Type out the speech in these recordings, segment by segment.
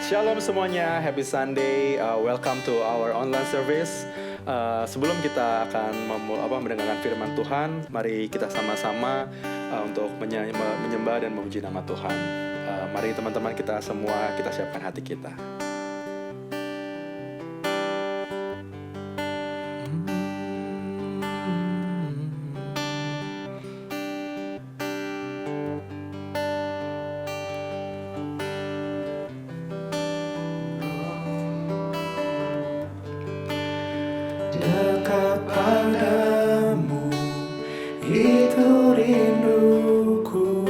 Shalom semuanya, happy Sunday. Welcome to our online service. Sebelum kita akan mendengarkan firman Tuhan, mari kita sama-sama untuk menyembah dan memuji nama Tuhan. Mari teman-teman kita semua, kita siapkan hati kita. Dekat padamu, itu rinduku.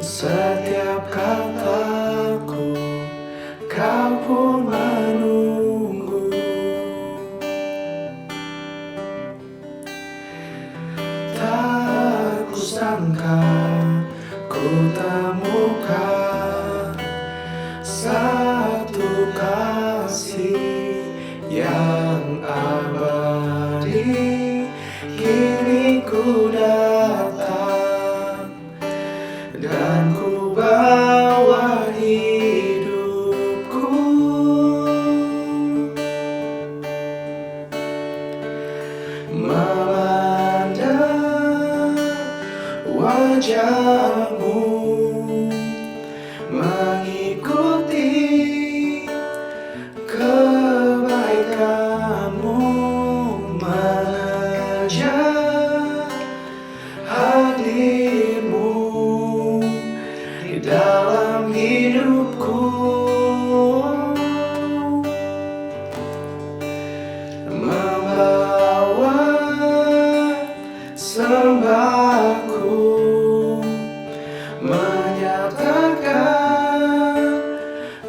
Setiap kataku, kau pun menunggu. Tak kusangka ku temukan satu kasih yang abadi. Kini ku datang dan ku bawa hidupku, memandang wajahmu, mengikuti kebaikanmu, mengejar hadirmu di dalam hidupku, membawa sembahku, menyatakan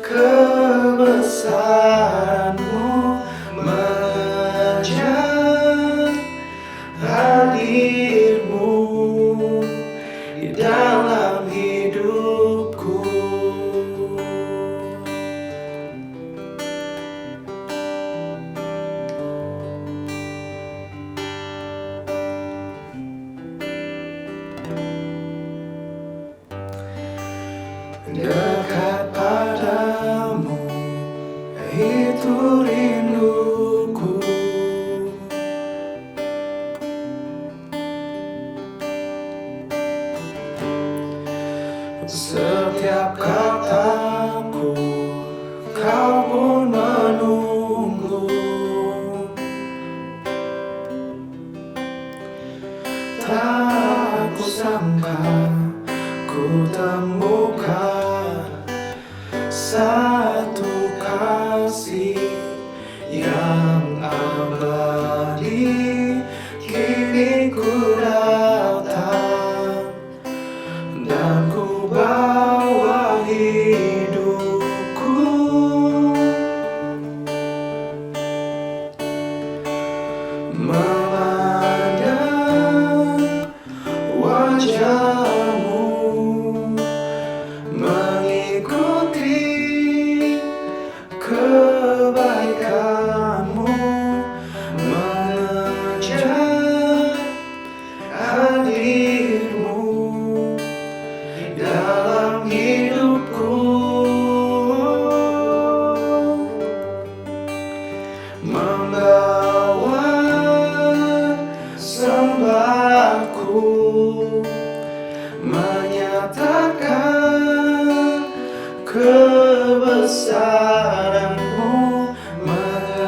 kebesaranmu, mengejar hadirmu di dalam hidupku. Dekat padamu, itu rinduku. Setiap kataku, kau pun menunggu. Tak kusangka ku temukan satu kasih yang abadi. Kini ku datang dan ku bawa hidupku, memandang wajahmu, mengikuti kebaikanmu, mengejar hadirmu di dalam hidupku, membawa sembahku, menyatakan kebesaranmu, mengejar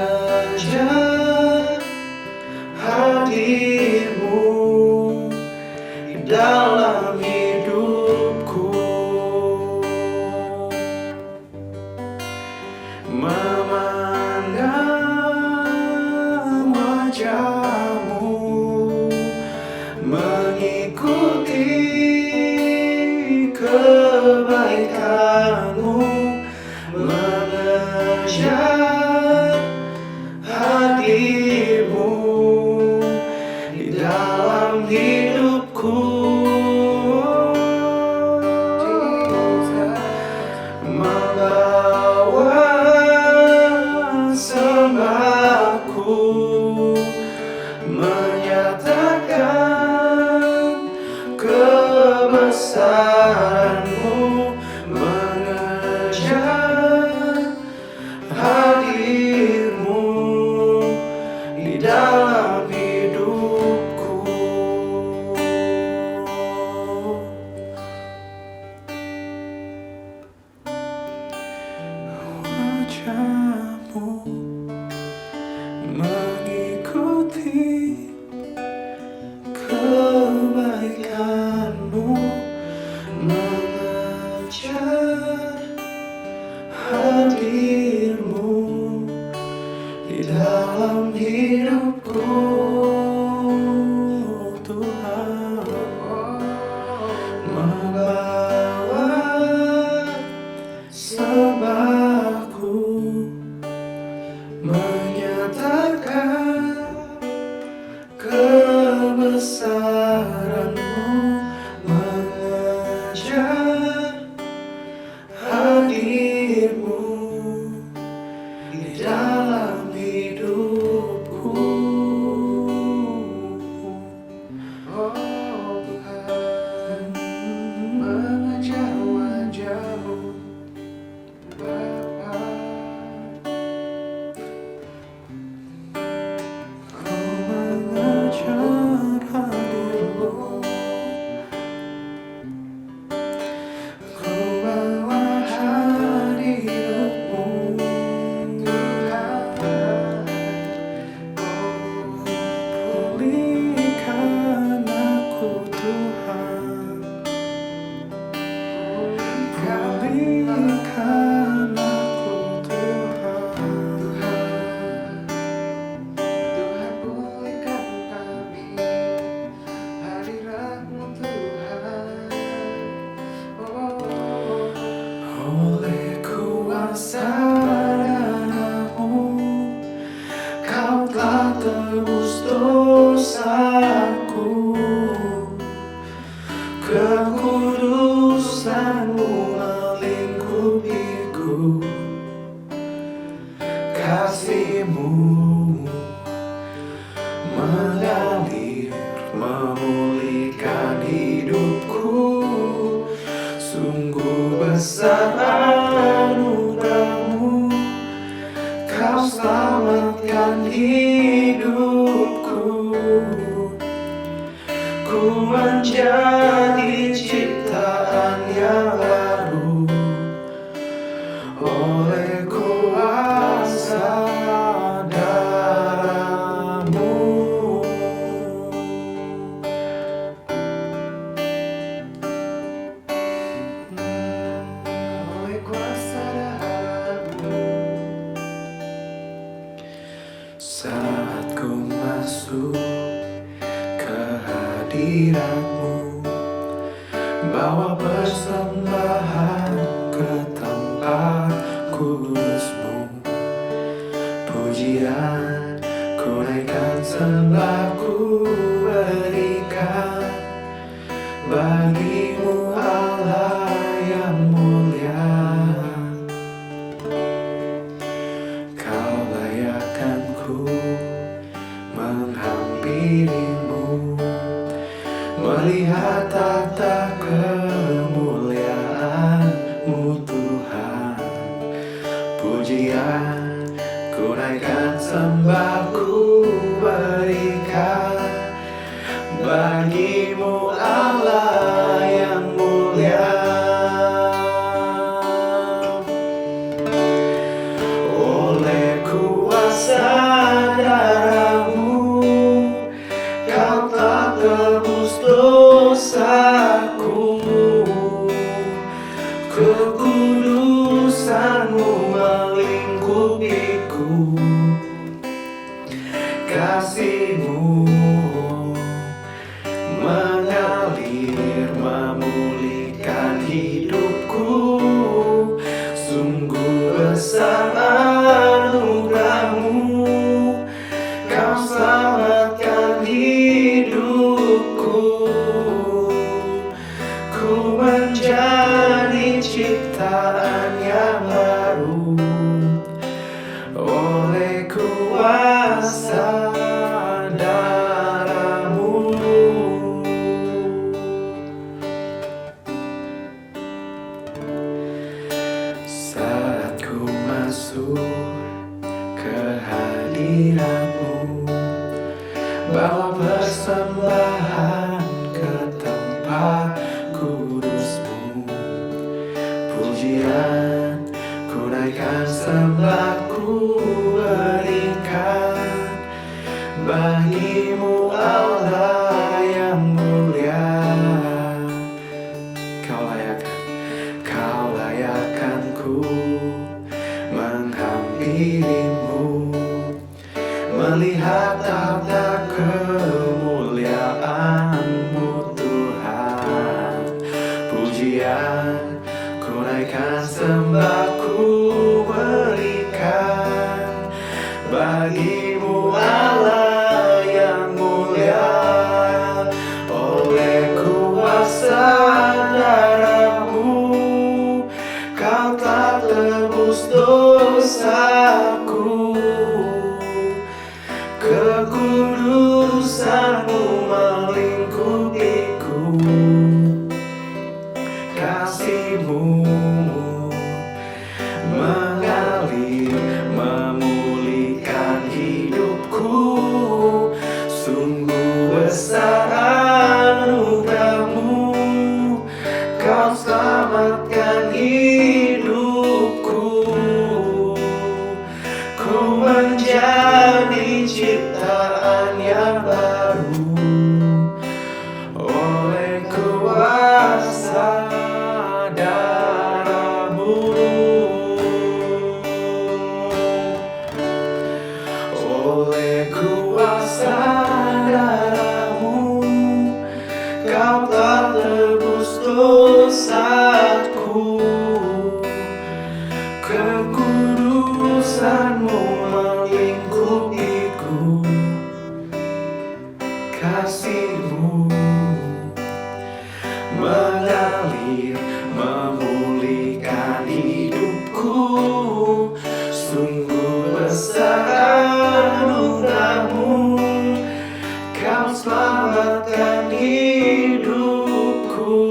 menyatakan kebesaran-Mu, mengejar hadir-Mu di dalam hidupku. Oh Tuhan, mengejar wajah-Mu Bapa. Ku mengejar hadir-Mu, ku bawa hadir-Mu Tuhan. Pulihkan aku Tuhan, pulihkan aku Tuhan. Tuhan pulihkan kami, hadirat-Mu Tuhan. Oleh kuasa darah-Mu, Kau telah tebus dosaku. Kekudusan-Mu melingkupiku, kasih-Mu mengalir memulihkan hidupku. Sungguh besar anugerah-Mu, Kau selamatkan hidupku. Ku menjadi ciptaan yang baru oleh kuasa darah-Mu. Oleh kuasa darah-Mu. Saat ku masuk ke hadirat-Mu, bawa persembahan ke tempat kudus-Mu. Pujian ku naikkan, sembah ku berikan bagi-Mu Allah yang mulia. Kau layakkan ku menghampiri-Mu, melihat tata kemuliaan-Mu Tuhan. Pujian ku naikkan, sembah ku berikan bagi-Mu Allah yang mulia. Oleh kuasa darah-Mu, Kau telah tebus dosaku. Kekudusan-Mu melingkupiku, kasih-Mu mengalir memulihkan hidupku. Sungguh besar anugerah-Mu, Kau selamatkan hidupku. Ku menjadi ciptaan yang baru oleh kuasa darah-Mu. Saat ku masuk ke hadirat-Mu, bawa persembahan ke tempat kudus-Mu. Pujian ku naikkan, sembah ku berikan bagi-Mu Allah yang mulia. Kau layakkan ku menghampiri-Mu, melihat tata kemuliaan-Mu Tuhan. Pujian ku naikkan, sembah ku berikan bagimu Allah yang mulia. Oleh kuasa darahmu kau telah tebus dosaku. Kekudusanmu melingkupiku. Kasihmu mengalir memulihkan hidupku. Sungguh besar anugerahmu, kau selamatkan hidupku. Ku menjadi ciptaan yang baru oleh kuasa darahmu. Oleh kuasa darahmu kau telah tebus dosaku. Kekudusanmu melingkupiku. Kasihmu mengalir memulihkan hidupku. Sungguh besar anugerahmu, kau selamatkan hidupku.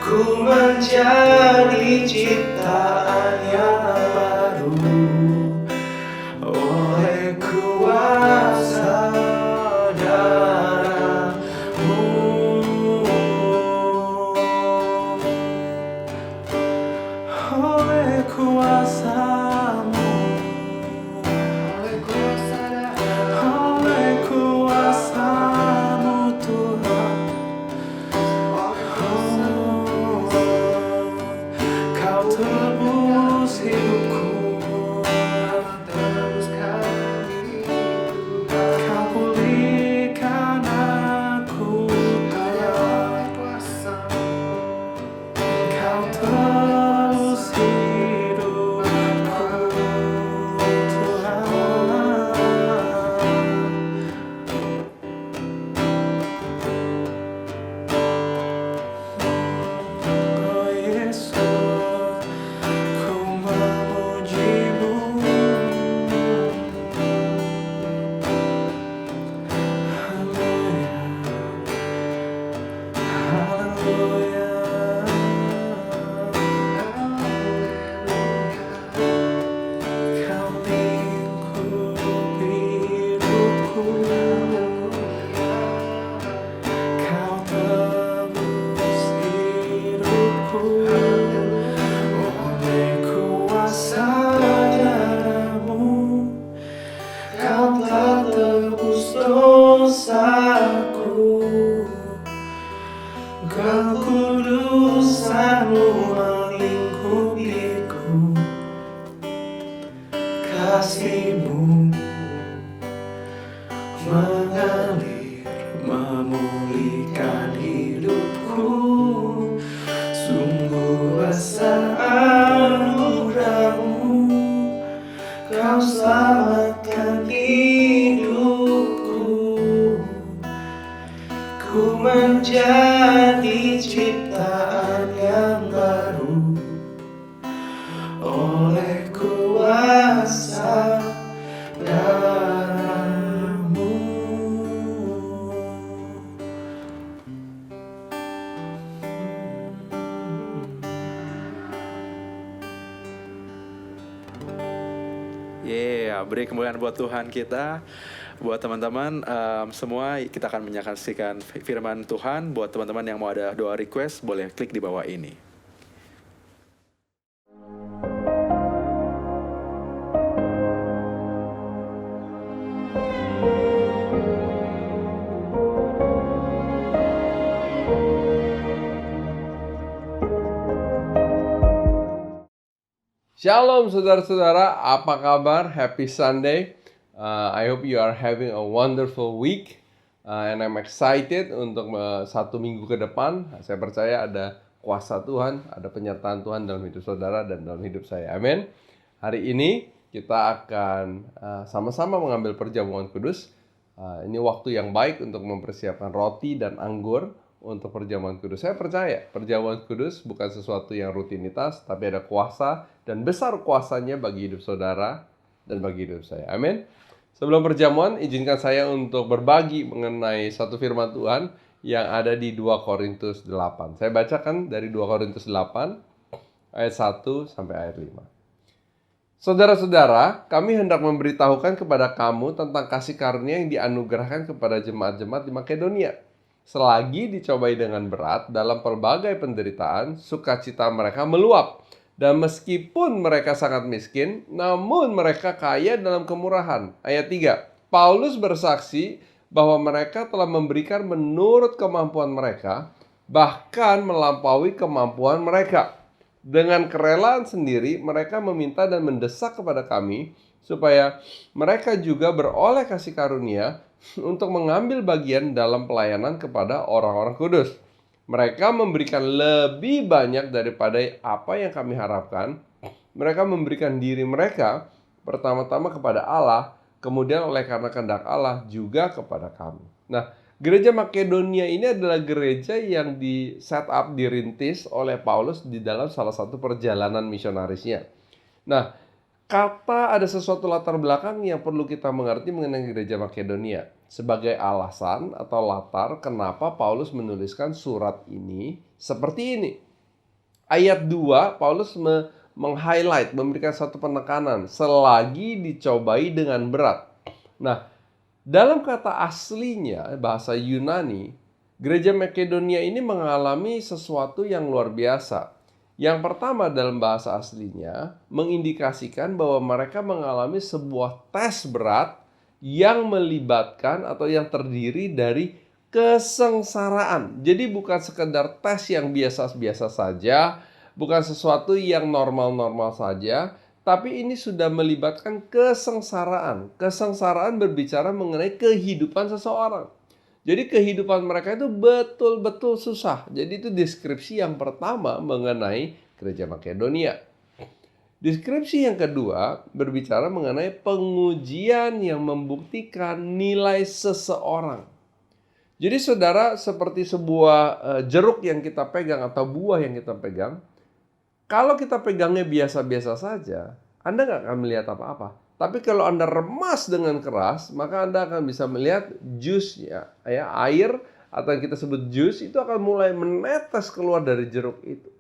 Ku menjadi ciptaan yang baru oleh kuasa darahmu. Oleh kuasamu, oleh kuasamu Tuhan. Kau tebus hidupku. Kau pulihkan aku Tuhan. Kau tebus hidupku Tuhan. Oh Yesus, ku memujimu. Haleluya, haleluya. Kau lingkupi hidupku. Kau tebus hidupku. Oleh kuasa darahmu kau telah tebus dosaku. Kekudusanmu melingkupiku. Kasihmu mengalir memulihkan hidupku. Sungguh besar anugerahmu, kau selamatkan hidupku. Ku menjadi ciptaan yang baru oleh kuasa darahmu. Beri kemuliaan buat Tuhan kita. Buat teman-teman semua, kita akan menyaksikan firman Tuhan. Buat teman-teman yang mau ada doa request, boleh klik di bawah ini. Shalom saudara-saudara, apa kabar? Happy Sunday. I hope you are having a wonderful week. And I'm excited untuk satu minggu ke depan. Saya percaya ada kuasa Tuhan, ada penyertaan Tuhan dalam hidup saudara dan dalam hidup saya. Amin. Hari ini kita akan sama-sama mengambil perjamuan kudus. Ini waktu yang baik untuk mempersiapkan roti dan anggur untuk perjamuan kudus. Saya percaya perjamuan kudus bukan sesuatu yang rutinitas, tapi ada kuasa dan besar kuasanya bagi hidup saudara dan bagi hidup saya. Amin. Sebelum perjamuan, izinkan saya untuk berbagi mengenai satu firman Tuhan yang ada di 2 Korintus 8. Saya bacakan dari 2 Korintus 8 ayat 1 sampai ayat 5. Saudara-saudara, kami hendak memberitahukan kepada kamu tentang kasih karunia yang dianugerahkan kepada jemaat-jemaat di Makedonia. Selagi dicobai dengan berat dalam pelbagai penderitaan, sukacita mereka meluap. Dan meskipun mereka sangat miskin, namun mereka kaya dalam kemurahan. Ayat 3, Paulus bersaksi bahwa mereka telah memberikan menurut kemampuan mereka, bahkan melampaui kemampuan mereka. Dengan kerelaan sendiri, mereka meminta dan mendesak kepada kami supaya mereka juga beroleh kasih karunia untuk mengambil bagian dalam pelayanan kepada orang-orang kudus. Mereka memberikan lebih banyak daripada apa yang kami harapkan. Mereka memberikan diri mereka pertama-tama kepada Allah, kemudian oleh karena kehendak Allah juga kepada kami. Nah, Gereja Makedonia ini adalah gereja yang di-set up, dirintis oleh Paulus di dalam salah satu perjalanan misionarisnya. Nah, kata ada sesuatu latar belakang yang perlu kita mengerti mengenai Gereja Makedonia sebagai alasan atau latar kenapa Paulus menuliskan surat ini seperti ini. Ayat 2, Paulus meng-highlight, memberikan satu penekanan, selagi dicobai dengan berat. Nah, dalam kata aslinya, bahasa Yunani, Gereja Makedonia ini mengalami sesuatu yang luar biasa. Yang pertama dalam bahasa aslinya, mengindikasikan bahwa mereka mengalami sebuah tes berat yang melibatkan atau yang terdiri dari kesengsaraan. Jadi bukan sekedar tes yang biasa-biasa saja, bukan sesuatu yang normal-normal saja, tapi ini sudah melibatkan kesengsaraan. Kesengsaraan berbicara mengenai kehidupan seseorang. Jadi kehidupan mereka itu betul-betul susah. Jadi itu deskripsi yang pertama mengenai Gereja Makedonia. Deskripsi yang kedua berbicara mengenai pengujian yang membuktikan nilai seseorang. Jadi saudara, seperti sebuah jeruk yang kita pegang atau buah yang kita pegang, kalau kita pegangnya biasa-biasa saja, Anda nggak akan melihat apa-apa. Tapi kalau Anda remas dengan keras, maka Anda akan bisa melihat jusnya, ya, air atau yang kita sebut jus itu akan mulai menetes keluar dari jeruk itu.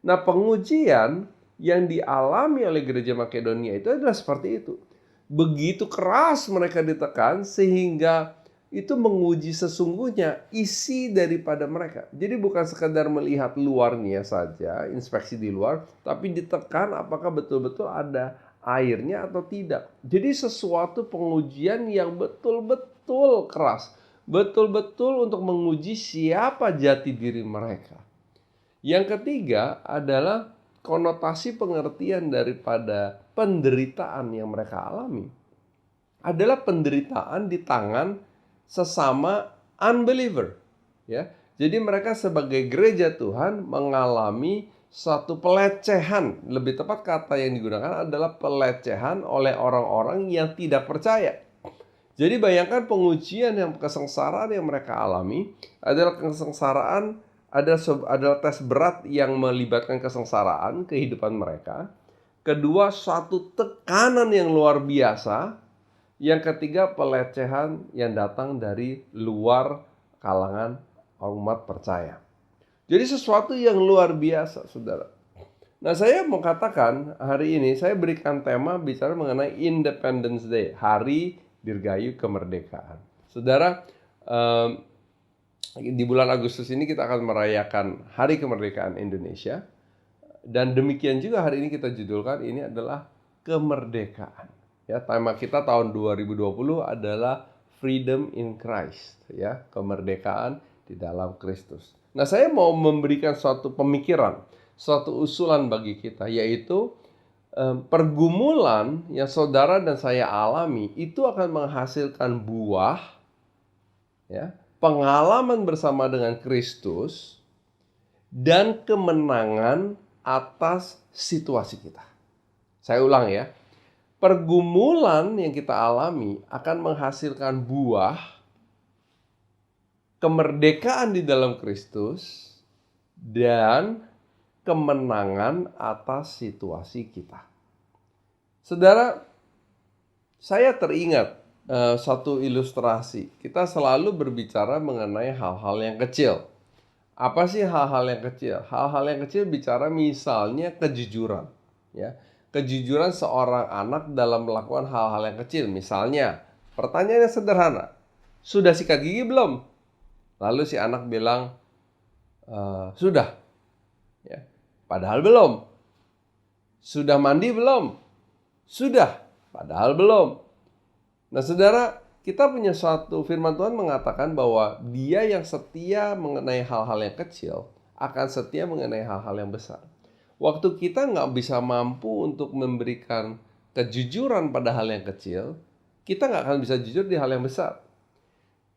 Nah, pengujian yang dialami oleh Gereja Makedonia itu adalah seperti itu. Begitu keras mereka ditekan sehingga itu menguji sesungguhnya isi daripada mereka. Jadi bukan sekadar melihat luarnya saja, inspeksi di luar, tapi ditekan apakah betul-betul ada airnya atau tidak. Jadi sesuatu pengujian yang betul-betul keras, betul-betul untuk menguji siapa jati diri mereka. Yang ketiga adalah konotasi pengertian daripada penderitaan yang mereka alami. Adalah penderitaan di tangan sesama unbeliever, ya. Jadi mereka sebagai gereja Tuhan mengalami satu pelecehan, lebih tepat kata yang digunakan adalah pelecehan oleh orang-orang yang tidak percaya. Jadi bayangkan pengujian yang kesengsaraan yang mereka alami adalah kesengsaraan, adalah tes berat yang melibatkan kesengsaraan kehidupan mereka. Kedua, suatu tekanan yang luar biasa. Yang ketiga, pelecehan yang datang dari luar kalangan umat percaya. Jadi sesuatu yang luar biasa, saudara. Nah, saya mau katakan hari ini saya berikan tema bicara mengenai Independence Day, Hari Dirgayu Kemerdekaan. Saudara, di bulan Agustus ini kita akan merayakan Hari Kemerdekaan Indonesia. Dan demikian juga hari ini kita judulkan ini adalah kemerdekaan. Ya, tema kita tahun 2020 adalah Freedom in Christ, ya, kemerdekaan di dalam Kristus. Nah, saya mau memberikan suatu pemikiran, suatu usulan bagi kita, yaitu pergumulan yang saudara dan saya alami itu akan menghasilkan buah, ya, pengalaman bersama dengan Kristus dan kemenangan atas situasi kita. Saya ulang ya. pergumulan yang kita alami akan menghasilkan buah kemerdekaan di dalam Kristus dan kemenangan atas situasi kita. Saudara, saya teringat satu ilustrasi. Kita selalu berbicara mengenai hal-hal yang kecil. Apa sih hal-hal yang kecil? Hal-hal yang kecil bicara misalnya kejujuran. Ya, kejujuran seorang anak dalam melakukan hal-hal yang kecil. Misalnya, pertanyaannya sederhana. Sudah sikat gigi belum? Lalu si anak bilang, sudah. Ya, padahal belum. Sudah mandi belum? Sudah. Padahal belum. Nah, saudara, kita punya suatu firman Tuhan mengatakan bahwa dia yang setia mengenai hal-hal yang kecil akan setia mengenai hal-hal yang besar. Waktu kita nggak bisa mampu untuk memberikan kejujuran pada hal yang kecil, kita nggak akan bisa jujur di hal yang besar.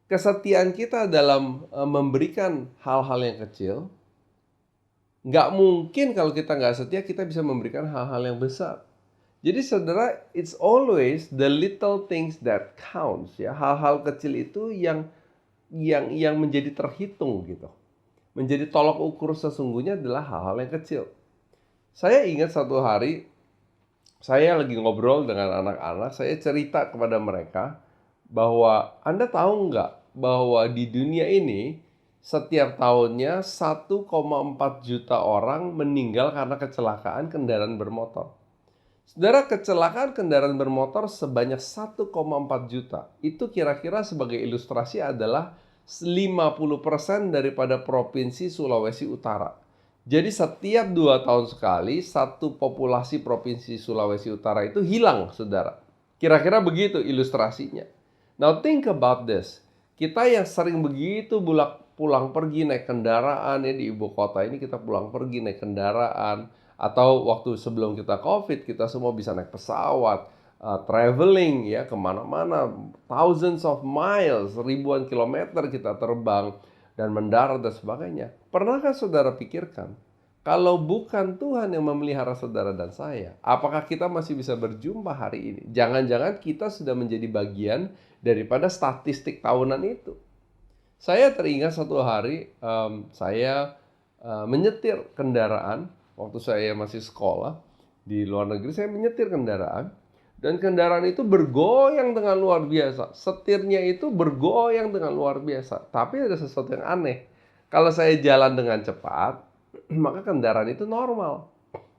Kesetiaan kita dalam memberikan hal-hal yang kecil, nggak mungkin kalau kita nggak setia, kita bisa memberikan hal-hal yang besar. Jadi saudara, it's always the little things that counts, ya. Hal-hal kecil itu yang menjadi terhitung gitu. Menjadi tolok ukur sesungguhnya adalah hal-hal yang kecil. Saya ingat satu hari saya lagi ngobrol dengan anak-anak, saya cerita kepada mereka bahwa Anda tahu nggak bahwa di dunia ini setiap tahunnya 1,4 juta orang meninggal karena kecelakaan kendaraan bermotor. Saudara, kecelakaan kendaraan bermotor sebanyak 1,4 juta. Itu kira-kira sebagai ilustrasi adalah 50% daripada provinsi Sulawesi Utara. Jadi setiap 2 tahun sekali, satu populasi provinsi Sulawesi Utara itu hilang, saudara. Kira-kira begitu ilustrasinya. Now think about this. Kita yang sering begitu pulang pergi naik kendaraan, ya, di ibu kota ini kita pulang pergi naik kendaraan. Atau waktu sebelum kita COVID, kita semua bisa naik pesawat, traveling ya kemana-mana, thousands of miles, ribuan kilometer kita terbang dan mendarat dan sebagainya. Pernahkah saudara pikirkan, kalau bukan Tuhan yang memelihara saudara dan saya, apakah kita masih bisa berjumpa hari ini? Jangan-jangan kita sudah menjadi bagian daripada statistik tahunan itu. Saya teringat satu hari saya menyetir kendaraan. Waktu saya masih sekolah di luar negeri, saya menyetir kendaraan. Dan kendaraan itu bergoyang dengan luar biasa. Setirnya itu bergoyang dengan luar biasa. Tapi ada sesuatu yang aneh. Kalau saya jalan dengan cepat, maka kendaraan itu normal.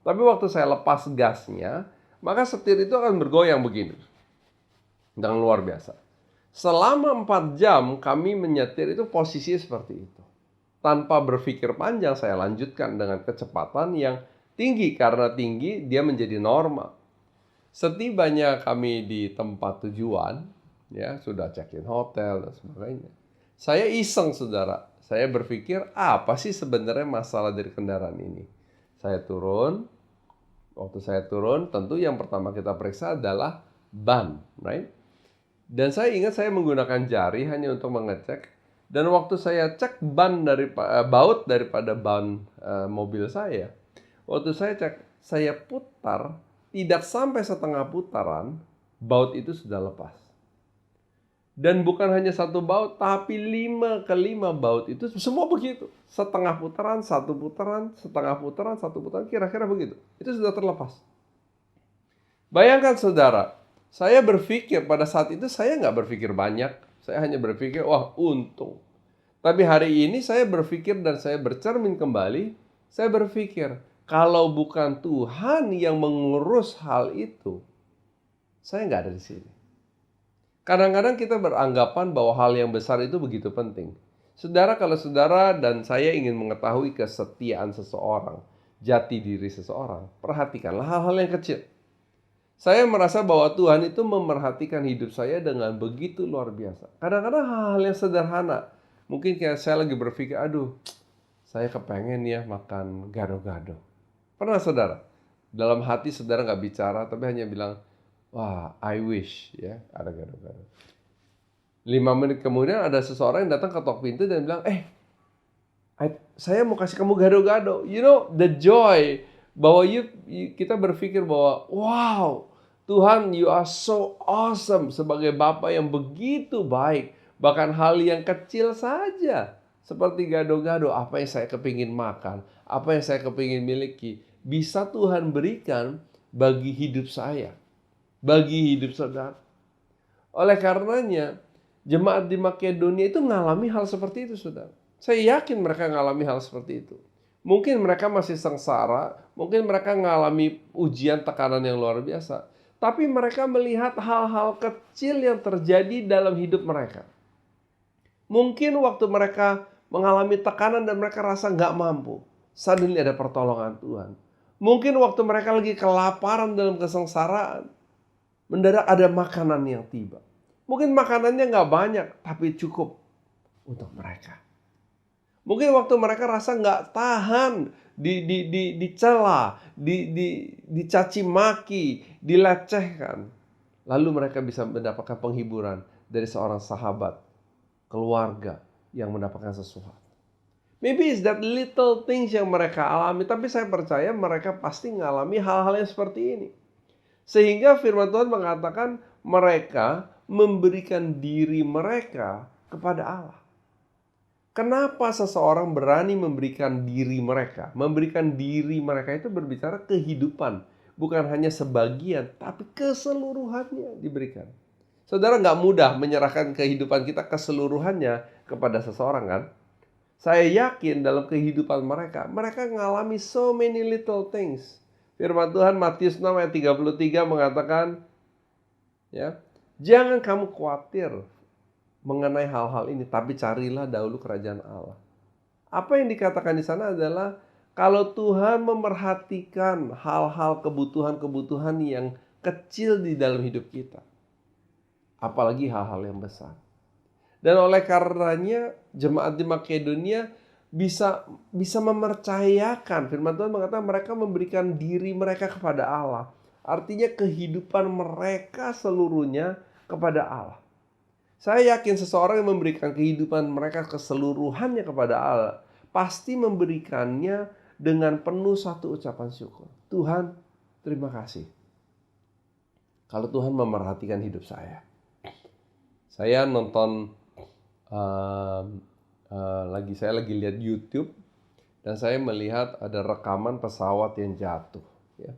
Tapi waktu saya lepas gasnya, maka setir itu akan bergoyang begini. Dengan luar biasa. Selama 4 jam kami menyetir itu posisi seperti itu. Tanpa berpikir panjang, saya lanjutkan dengan kecepatan yang tinggi. Karena tinggi, dia menjadi normal. Setibanya kami di tempat tujuan, ya sudah check-in hotel dan sebagainya. Saya iseng, saudara. Saya berpikir, apa sih sebenarnya masalah dari kendaraan ini? Saya turun. Waktu saya turun, tentu yang pertama kita periksa adalah ban, right? Dan saya ingat saya menggunakan jari hanya untuk mengecek. Dan waktu saya cek baut daripada ban mobil saya, waktu saya cek, saya putar, tidak sampai setengah putaran, baut itu sudah lepas. Dan bukan hanya satu baut, tapi 5 ke 5 baut itu semua begitu. Setengah putaran, satu putaran, setengah putaran, satu putaran, kira-kira begitu. Itu sudah terlepas. Bayangkan saudara, saya berpikir pada saat itu saya nggak berpikir banyak. Saya hanya berpikir, wah untung. Tapi hari ini saya berpikir dan saya bercermin kembali. Saya berpikir, kalau bukan Tuhan yang mengurus hal itu, saya nggak ada di sini. Kadang-kadang kita beranggapan bahwa hal yang besar itu begitu penting. Saudara, kalau saudara dan saya ingin mengetahui kesetiaan seseorang, jati diri seseorang, perhatikanlah hal-hal yang kecil. Saya merasa bahwa Tuhan itu memerhatikan hidup saya dengan begitu luar biasa. Kadang-kadang hal-hal yang sederhana. Mungkin kayak saya lagi berpikir, aduh, saya kepengen ya makan gado-gado. Pernah saudara? Dalam hati saudara nggak bicara, tapi hanya bilang, wah, I wish ya ada gado-gado. 5 menit kemudian ada seseorang yang datang ketok pintu dan bilang, saya mau kasih kamu gado-gado. You know, the joy bahwa kita berpikir bahwa, wow, Tuhan, you are so awesome sebagai Bapa yang begitu baik. Bahkan hal yang kecil saja, seperti gado-gado, apa yang saya kepingin makan, apa yang saya kepingin miliki, bisa Tuhan berikan bagi hidup saya, bagi hidup saudara. Oleh karenanya, jemaat di Makedonia itu mengalami hal seperti itu, saudara. Saya yakin mereka mengalami hal seperti itu. Mungkin mereka masih sengsara, mungkin mereka mengalami ujian tekanan yang luar biasa. Tapi mereka melihat hal-hal kecil yang terjadi dalam hidup mereka. Mungkin waktu mereka mengalami tekanan dan mereka rasa nggak mampu, suddenly ada pertolongan Tuhan. Mungkin waktu mereka lagi kelaparan dalam kesengsaraan, mendadak ada makanan yang tiba. Mungkin makanannya nggak banyak, tapi cukup untuk mereka. Mungkin waktu mereka rasa nggak tahan, dicela, dicaci maki, dilecehkan, lalu mereka bisa mendapatkan penghiburan dari seorang sahabat, keluarga yang mendapatkan sesuatu. Maybe it's that little things yang mereka alami, tapi saya percaya mereka pasti mengalami hal-hal yang seperti ini. Sehingga firman Tuhan mengatakan mereka memberikan diri mereka kepada Allah. Kenapa seseorang berani memberikan diri mereka? Memberikan diri mereka itu berbicara kehidupan. Bukan hanya sebagian, tapi keseluruhannya diberikan. Saudara, nggak mudah menyerahkan kehidupan kita keseluruhannya kepada seseorang, kan? Saya yakin dalam kehidupan mereka mengalami so many little things. Firman Tuhan Matius 6 ayat 33 mengatakan, ya, jangan kamu khawatir mengenai hal-hal ini, tapi carilah dahulu kerajaan Allah. Apa yang dikatakan di sana adalah kalau Tuhan memerhatikan hal-hal kebutuhan-kebutuhan yang kecil di dalam hidup kita, apalagi hal-hal yang besar. Dan oleh karenanya jemaat di Makedonia bisa mempercayakan, firman Tuhan mengatakan mereka memberikan diri mereka kepada Allah. Artinya kehidupan mereka seluruhnya kepada Allah. Saya yakin seseorang yang memberikan kehidupan mereka keseluruhannya kepada Allah pasti memberikannya dengan penuh satu ucapan syukur. Tuhan, terima kasih. Kalau Tuhan memerhatikan hidup saya. Saya nonton saya lagi lihat YouTube dan saya melihat ada rekaman pesawat yang jatuh. Ya.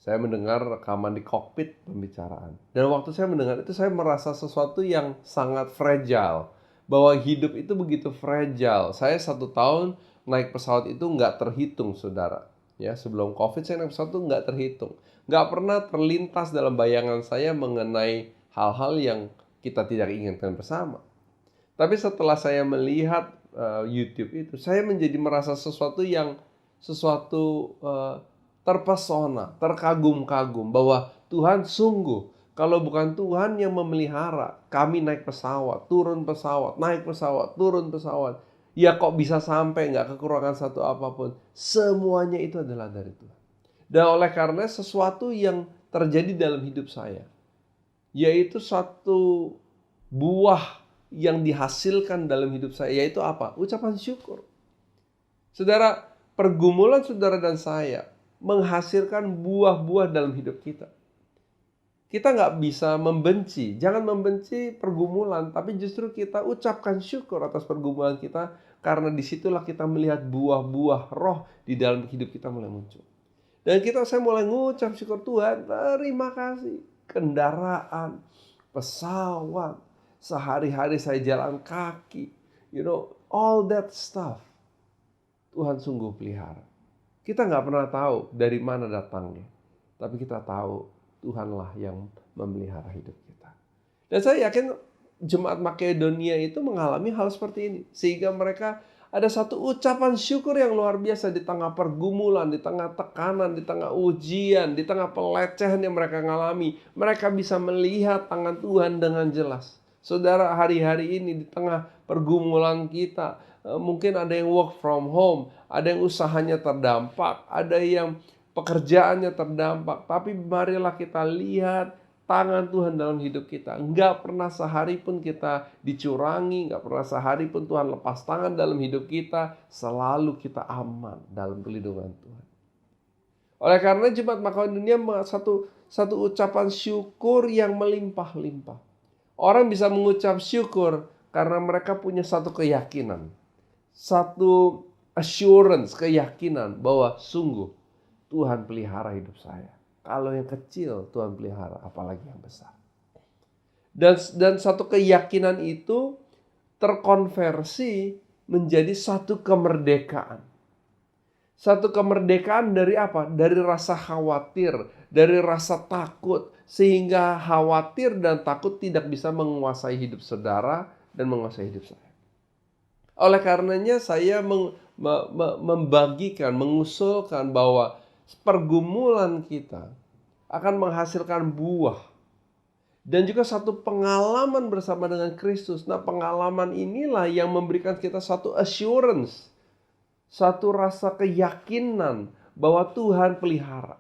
Saya mendengar rekaman di kokpit pembicaraan. Dan waktu saya mendengar itu saya merasa sesuatu yang sangat fragile. Bahwa hidup itu begitu fragile. Saya 1 tahun naik pesawat itu nggak terhitung, saudara. Ya, sebelum COVID saya naik pesawat itu nggak terhitung. Nggak pernah terlintas dalam bayangan saya mengenai hal-hal yang kita tidak inginkan bersama. Tapi setelah saya melihat YouTube itu, saya menjadi merasa sesuatu terpesona, terkagum-kagum bahwa Tuhan sungguh, kalau bukan Tuhan yang memelihara, kami naik pesawat, turun pesawat, naik pesawat, turun pesawat, ya kok bisa sampai nggak kekurangan satu apapun. Semuanya itu adalah dari Tuhan. Dan oleh karena sesuatu yang terjadi dalam hidup saya, yaitu satu buah yang dihasilkan dalam hidup saya, yaitu apa? Ucapan syukur. Saudara, pergumulan saudara dan saya menghasilkan buah-buah dalam hidup kita. Kita nggak bisa membenci. Jangan membenci pergumulan, tapi justru kita ucapkan syukur atas pergumulan kita, karena disitulah kita melihat buah-buah roh di dalam hidup kita mulai muncul. Dan saya mulai ngucap syukur, Tuhan, terima kasih. Kendaraan, pesawat, sehari-hari saya jalan kaki, all that stuff. Tuhan sungguh pelihara. Kita nggak pernah tahu dari mana datangnya, tapi kita tahu Tuhanlah yang memelihara hidup kita. Dan saya yakin jemaat Makedonia itu mengalami hal seperti ini, sehingga mereka ada satu ucapan syukur yang luar biasa di tengah pergumulan, di tengah tekanan, di tengah ujian, di tengah pelecehan yang mereka alami. Mereka bisa melihat tangan Tuhan dengan jelas. Saudara, hari-hari ini di tengah pergumulan kita, mungkin ada yang work from home, ada yang usahanya terdampak, ada yang pekerjaannya terdampak. Tapi marilah kita lihat tangan Tuhan dalam hidup kita. Enggak pernah sehari pun kita dicurangi, enggak pernah sehari pun Tuhan lepas tangan dalam hidup kita. Selalu kita aman dalam pelindungan Tuhan. Oleh karena jemaat Makedonia satu ucapan syukur yang melimpah-limpah. Orang bisa mengucap syukur karena mereka punya satu keyakinan, satu assurance, keyakinan bahwa sungguh Tuhan pelihara hidup saya. Kalau yang kecil Tuhan pelihara, apalagi yang besar. Dan satu keyakinan itu terkonversi menjadi satu kemerdekaan. Satu kemerdekaan dari apa? Dari rasa khawatir, dari rasa takut. Sehingga khawatir dan takut tidak bisa menguasai hidup saudara dan menguasai hidup saya. Oleh karenanya saya membagikan, mengusulkan bahwa pergumulan kita akan menghasilkan buah. Dan juga satu pengalaman bersama dengan Kristus. Nah, pengalaman inilah yang memberikan kita satu assurance, satu rasa keyakinan bahwa Tuhan pelihara.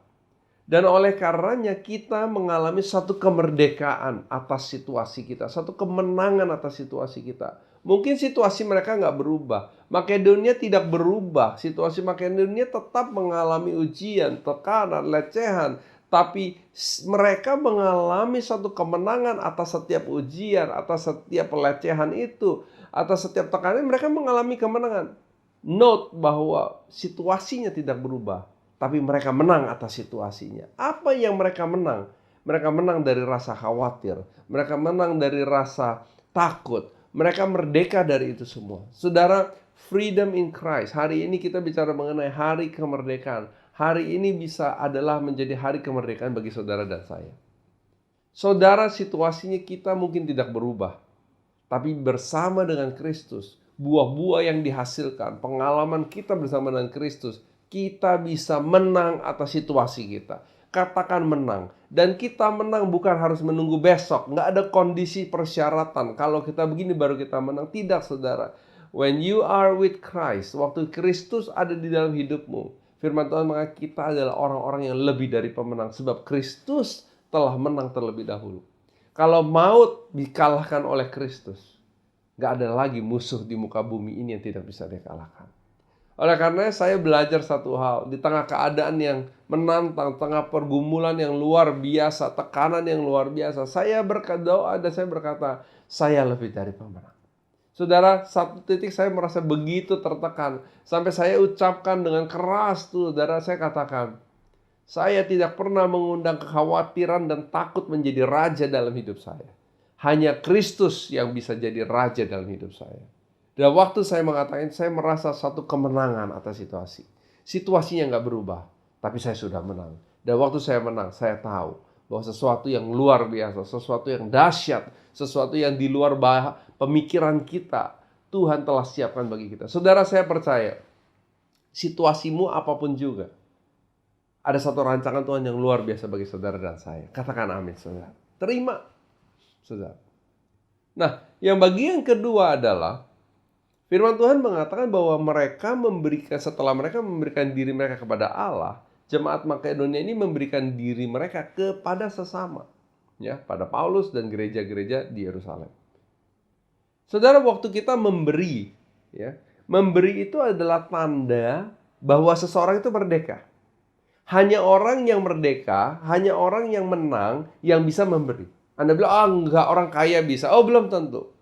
Dan oleh karenanya kita mengalami satu kemerdekaan atas situasi kita, satu kemenangan atas situasi kita. Mungkin situasi mereka nggak berubah, Makedonia tidak berubah, situasi Makedonia tetap mengalami ujian, tekanan, lecehan. Tapi mereka mengalami satu kemenangan atas setiap ujian, atas setiap pelecehan itu, atas setiap tekanan mereka mengalami kemenangan. Note bahwa situasinya tidak berubah, tapi mereka menang atas situasinya. Apa yang mereka menang? Mereka menang dari rasa khawatir, mereka menang dari rasa takut, mereka merdeka dari itu semua. Saudara, freedom in Christ. Hari ini kita bicara mengenai hari kemerdekaan. Hari ini bisa adalah menjadi hari kemerdekaan bagi saudara dan saya. Saudara, situasinya kita mungkin tidak berubah. Tapi bersama dengan Kristus, buah-buah yang dihasilkan, pengalaman kita bersama dengan Kristus, kita bisa menang atas situasi kita. Katakan menang. Dan kita menang bukan harus menunggu besok. Nggak ada kondisi persyaratan. Kalau kita begini baru kita menang. Tidak, saudara. When you are with Christ, waktu Kristus ada di dalam hidupmu, firman Tuhan mengatakan kita adalah orang-orang yang lebih dari pemenang. Sebab Kristus telah menang terlebih dahulu. Kalau maut dikalahkan oleh Kristus, nggak ada lagi musuh di muka bumi ini yang tidak bisa dikalahkan. Oleh karena saya belajar satu hal. Di tengah keadaan yang menantang, tengah pergumulan yang luar biasa, tekanan yang luar biasa, saya berdoa dan saya berkata, saya lebih dari pemenang. Saudara, satu titik saya merasa begitu tertekan. Sampai saya ucapkan dengan keras tuh, saudara, saya katakan, saya tidak pernah mengundang kekhawatiran dan takut menjadi raja dalam hidup saya. Hanya Kristus yang bisa jadi raja dalam hidup saya. Dan waktu saya mengatakan, saya merasa satu kemenangan atas situasi. Situasinya nggak berubah, tapi saya sudah menang. Dan waktu saya menang, saya tahu bahwa sesuatu yang luar biasa, sesuatu yang dahsyat, sesuatu yang di luar pemikiran kita, Tuhan telah siapkan bagi kita. Saudara, saya percaya, situasimu apapun juga, ada satu rancangan Tuhan yang luar biasa bagi saudara dan saya. Katakan amin, saudara. Terima, saudara. Nah, yang bagian kedua adalah, firman Tuhan mengatakan bahwa mereka setelah mereka memberikan diri mereka kepada Allah, jemaat Makedonia ini memberikan diri mereka kepada sesama, ya, pada Paulus dan gereja-gereja di Yerusalem. Saudara, waktu kita memberi, ya, memberi itu adalah tanda bahwa seseorang itu merdeka. Hanya orang yang merdeka, hanya orang yang menang yang bisa memberi. Anda bilang, enggak, orang kaya bisa. Oh, belum tentu.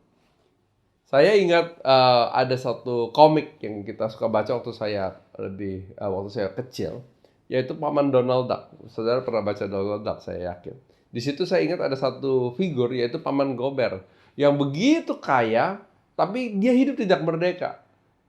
Saya ingat ada satu komik yang kita suka baca waktu saya kecil, yaitu Paman Donald Duck. Saudara pernah baca Donald Duck, saya yakin. Di situ saya ingat ada satu figur, yaitu Paman Gober, yang begitu kaya, tapi dia hidup tidak merdeka.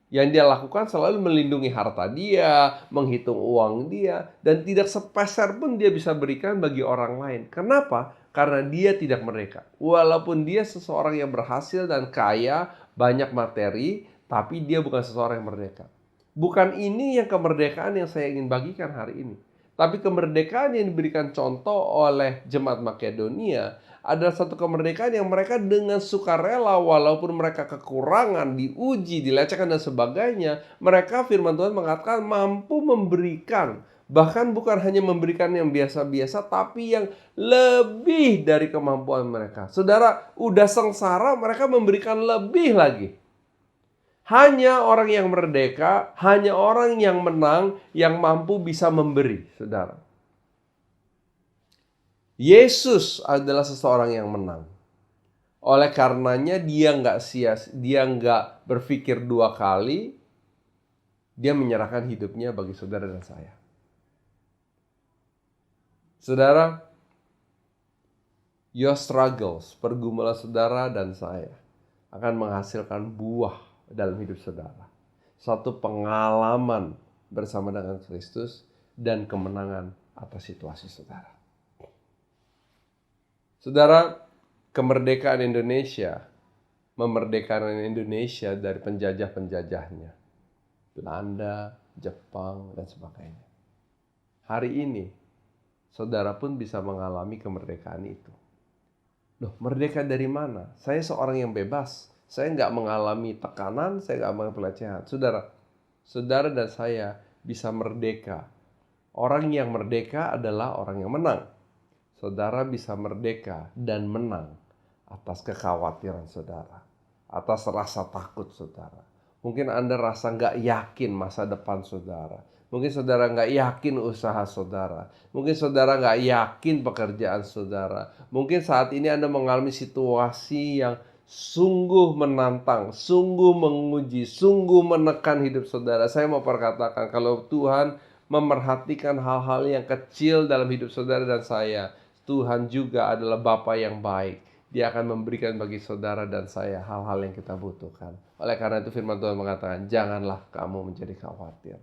Yang dia lakukan selalu melindungi harta dia, menghitung uang dia, dan tidak sepeser pun dia bisa berikan bagi orang lain. Kenapa? Karena dia tidak merdeka. Walaupun dia seseorang yang berhasil dan kaya, banyak materi, tapi dia bukan seseorang yang merdeka. Bukan ini yang kemerdekaan yang saya ingin bagikan hari ini. Tapi kemerdekaan yang diberikan contoh oleh jemaat Makedonia adalah satu kemerdekaan yang mereka dengan sukarela, walaupun mereka kekurangan, diuji, dilecehkan dan sebagainya, mereka, firman Tuhan mengatakan, mampu memberikan. Bahkan bukan hanya memberikan yang biasa-biasa, tapi yang lebih dari kemampuan mereka. Saudara, udah sengsara, mereka memberikan lebih lagi. Hanya orang yang merdeka, hanya orang yang menang, yang mampu bisa memberi, saudara. Yesus adalah seseorang yang menang. Oleh karenanya dia nggak berpikir dua kali, dia menyerahkan hidupnya bagi saudara dan saya. Saudara, your struggles, pergumulan saudara dan saya akan menghasilkan buah dalam hidup saudara. Suatu pengalaman bersama dengan Kristus dan kemenangan atas situasi saudara. Saudara, kemerdekaan Indonesia memerdekakan Indonesia dari penjajah-penjajahnya. Belanda, Jepang, dan sebagainya. Hari ini, saudara pun bisa mengalami kemerdekaan itu. Loh, merdeka dari mana? Saya seorang yang bebas. Saya nggak mengalami tekanan, saya nggak mengalami pelecehan. Saudara dan saya bisa merdeka. Orang yang merdeka adalah orang yang menang. Saudara bisa merdeka dan menang atas kekhawatiran saudara, atas rasa takut saudara. Mungkin Anda rasa nggak yakin masa depan saudara. Mungkin saudara nggak yakin usaha saudara. Mungkin saudara nggak yakin pekerjaan saudara. Mungkin saat ini Anda mengalami situasi yang sungguh menantang, sungguh menguji, sungguh menekan hidup saudara. Saya mau perkatakan, kalau Tuhan memerhatikan hal-hal yang kecil dalam hidup saudara dan saya, Tuhan juga adalah Bapa yang baik. Dia akan memberikan bagi saudara dan saya hal-hal yang kita butuhkan. Oleh karena itu firman Tuhan mengatakan, janganlah kamu menjadi khawatir.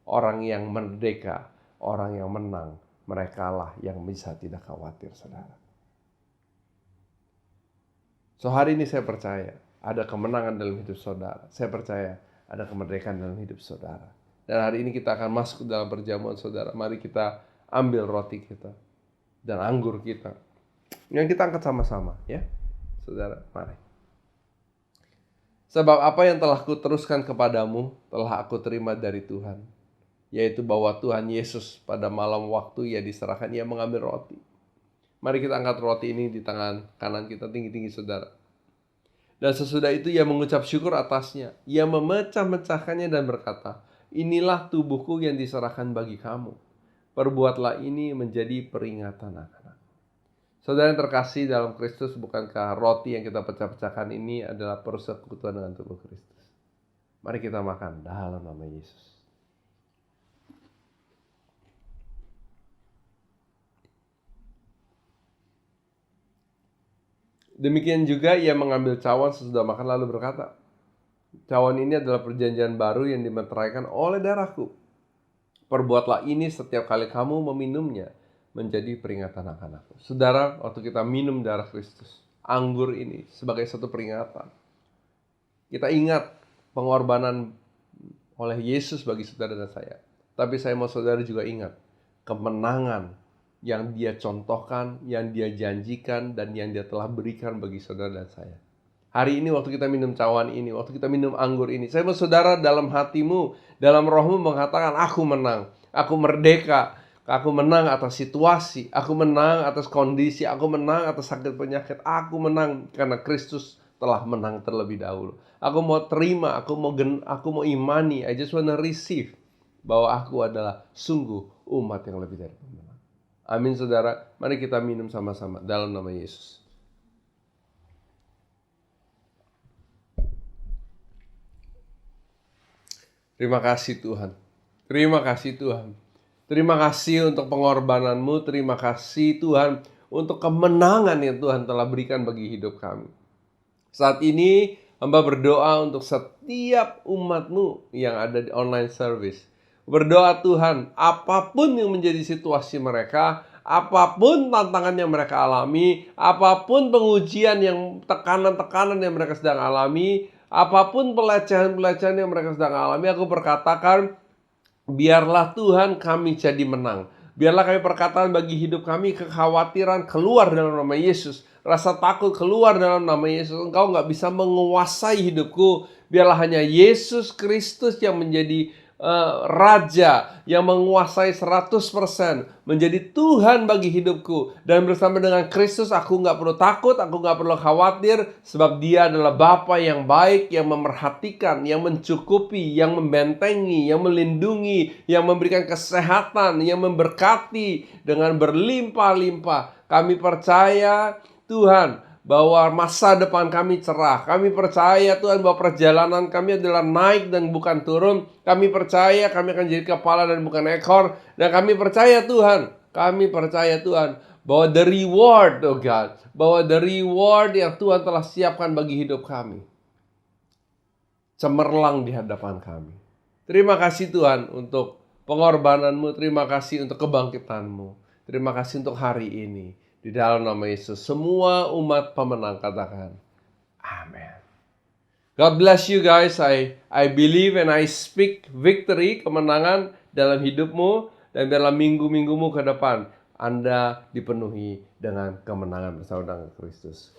Orang yang merdeka, orang yang menang, merekalah yang bisa tidak khawatir, saudara. So hari ini saya percaya ada kemenangan dalam hidup saudara. Saya percaya ada kemerdekaan dalam hidup saudara. Dan hari ini kita akan masuk dalam perjamuan saudara. Mari kita ambil roti kita dan anggur kita, yang kita angkat sama-sama, ya, saudara. Mari. Sebab apa yang telah kuteruskan kepadamu telah aku terima dari Tuhan, yaitu bahwa Tuhan Yesus pada malam waktu ia diserahkan, ia mengambil roti. Mari kita angkat roti ini di tangan kanan kita tinggi-tinggi, saudara. Dan sesudah itu ia mengucap syukur atasnya. Ia memecah-mecahkannya dan berkata, inilah tubuhku yang diserahkan bagi kamu. Perbuatlah ini menjadi peringatan akan aku. Saudara yang terkasih dalam Kristus, bukankah roti yang kita pecah-pecahkan ini adalah persekutuan dengan tubuh Kristus? Mari kita makan dalam nama Yesus. Demikian juga ia mengambil cawan sesudah makan lalu berkata, cawan ini adalah perjanjian baru yang dimeteraikan oleh darahku. Perbuatlah ini setiap kali kamu meminumnya menjadi peringatan akan aku. Saudara, waktu kita minum darah Kristus, anggur ini sebagai satu peringatan. Kita ingat pengorbanan oleh Yesus bagi saudara dan saya. Tapi saya mau saudara juga ingat kemenangan yang dia contohkan, yang dia janjikan, dan yang dia telah berikan bagi saudara dan saya. Hari ini waktu kita minum cawan ini, waktu kita minum anggur ini, saya mau saudara dalam hatimu, dalam rohmu mengatakan, aku menang, aku merdeka, aku menang atas situasi, aku menang atas kondisi, aku menang atas sakit penyakit, aku menang karena Kristus telah menang terlebih dahulu. Aku mau terima, aku mau imani, I just wanna receive bahwa aku adalah sungguh umat yang lebih dari pemenang. Amin, saudara. Mari kita minum sama-sama dalam nama Yesus. Terima kasih Tuhan. Terima kasih Tuhan. Terima kasih untuk pengorbananmu. Terima kasih Tuhan untuk kemenangan yang Tuhan telah berikan bagi hidup kami. Saat ini hamba berdoa untuk setiap umatmu yang ada di online service. Berdoa Tuhan, apapun yang menjadi situasi mereka, apapun tantangan yang mereka alami, apapun pengujian yang tekanan-tekanan yang mereka sedang alami, apapun pelecehan-pelecehan yang mereka sedang alami, aku perkatakan, biarlah Tuhan kami jadi menang. Biarlah kami perkataan bagi hidup kami, kekhawatiran keluar dalam nama Yesus. Rasa takut keluar dalam nama Yesus. Engkau gak bisa menguasai hidupku. Biarlah hanya Yesus Kristus yang menjadi Raja yang menguasai 100%, menjadi Tuhan bagi hidupku. Dan bersama dengan Kristus aku nggak perlu takut, aku nggak perlu khawatir, sebab Dia adalah Bapa yang baik, yang memerhatikan, yang mencukupi, yang membentengi, yang melindungi, yang memberikan kesehatan, yang memberkati dengan berlimpah-limpah. Kami percaya Tuhan bahwa masa depan kami cerah. Kami percaya Tuhan bahwa perjalanan kami adalah naik dan bukan turun. Kami percaya kami akan jadi kepala dan bukan ekor. Dan kami percaya Tuhan, bahwa the reward, oh God, bahwa the reward yang Tuhan telah siapkan bagi hidup kami cemerlang di hadapan kami. Terima kasih Tuhan untuk pengorbananmu. Terima kasih untuk kebangkitanmu. Terima kasih untuk hari ini. Di dalam nama Yesus, semua umat pemenang katakan, amin. God bless you guys. I believe and I speak victory, kemenangan dalam hidupmu. Dan dalam minggu-minggumu ke depan, Anda dipenuhi dengan kemenangan bersama dengan Kristus.